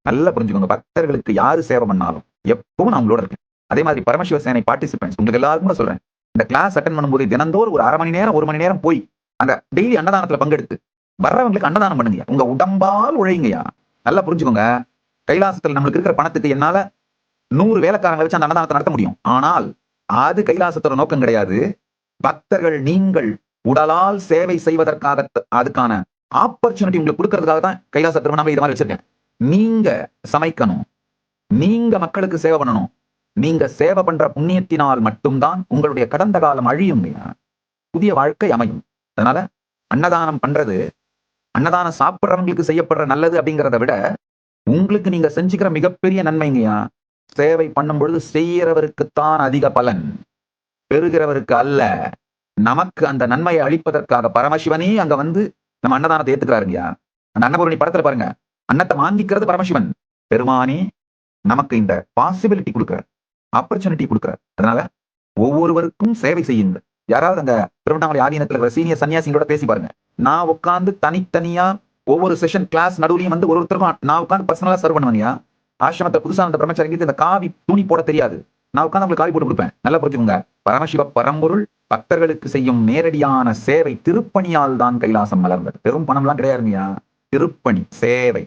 நல்லா புரிஞ்சுக்கோங்க. பக்தர்களுக்கு யாரு சேவை பண்ணாலும் எப்பவும் நான் உங்களோட இருக்கேன். அதே மாதிரி பரமசிவ சேனை பார்ட்டிசிபென்ட்ஸ் உங்களுக்கு எல்லாருக்கும் நான் சொல்றேன். இந்த கிளாஸ் அட்டெண்ட் பண்ணும்போது தினந்தோறும் ஒரு 1/2 மணி நேரம், 1 மணி நேரம் போய் அந்த டெய்லி அன்னதானத்துல பங்கெடுத்து வர்றவங்களுக்கு அன்னதானம் பண்ணுங்க. உங்க உடம்பால் உழைங்கய்யா. நல்லா புரிஞ்சுக்கோங்க. கைலாசத்துல நம்மளுக்கு இருக்கிற பணத்துக்கு என்னால 100 வேலைக்காரங்களை வச்சு அந்த அன்னதானத்தை நடத்த முடியும். ஆனால் அது கைலாசத்தோட நோக்கம் கிடையாது. பக்தர்கள் நீங்கள் உடலால் சேவை செய்வதற்காக அதுக்கான ஆப்பர்ச்சுனிட்டி உங்களுக்கு கொடுக்கறதுக்காக தான் கைலாச திருமணம் இது மாதிரி வச்சிருக்கேன். நீங்க சமைக்கணும், நீங்க மக்களுக்கு சேவை பண்ணணும். நீங்க சேவை பண்ற புண்ணியத்தினால் மட்டும்தான் உங்களுடைய கடந்த காலம் அழியும், புதிய வாழ்க்கை அமையும். அதனால அன்னதானம் பண்றது, அன்னதானம் சாப்பிடுறவங்களுக்கு செய்யப்படுற நல்லது அப்படிங்கிறத விட உங்களுக்கு நீங்க செஞ்சுக்கிற மிகப்பெரிய நன்மைங்கய்யா. சேவை பண்ணும் பொழுது செய்யறவருக்குத்தான் அதிக பலன், பெறுகிறவருக்கு அல்ல. நமக்கு அந்த நன்மையை அளிப்பதற்காக பரமசிவனே அங்க வந்து நம்ம அன்னதானத்தை ஏத்துக்கிறாருங்கய்யா. அந்த அன்னபூரணி படத்துல பாருங்க, அன்னத்தை வாங்கிக்கிறது பரமசிவன். பெருமானே நமக்கு இந்த பாசிபிலிட்டி கொடுக்கிறார், ஆப்பர்ச்சுனிட்டி கொடுக்கிறார். அதனால ஒவ்வொருவருக்கும் சேவை செய்யுங்க. யாராவது அங்க திருவண்ணாமலை ஆதீனத்துல இருக்கிற சீனியர் சன்னியாசிகளோட பேசி பாருங்க. நான் உட்காந்து தனித்தனியா ஒவ்வொரு செஷன் கிளாஸ் நடுவுலையும் வந்து ஒருத்தருக்கும் நான் உட்காந்து பர்சனலா சர்வ் பண்ணுவேன். ஆசிரமத்தை புதுசா அந்த பிரம்மச்சாரிக்கு இந்த காவி துணி போட தெரியாது. நான் உட்காந்து உங்களுக்கு காவி போட்டு கொடுப்பேன். நல்லா புரிஞ்சுக்கோங்க. பரமசிவ பரம்பொருள் பக்தர்களுக்கு செய்யும் நேரடியான சேவை திருப்பணியால் தான் கைலாசம் மலர்ந்தது. பெரும் பணம்லாம் கிடையாதுங்கய்யா. திருப்பணி சேவை.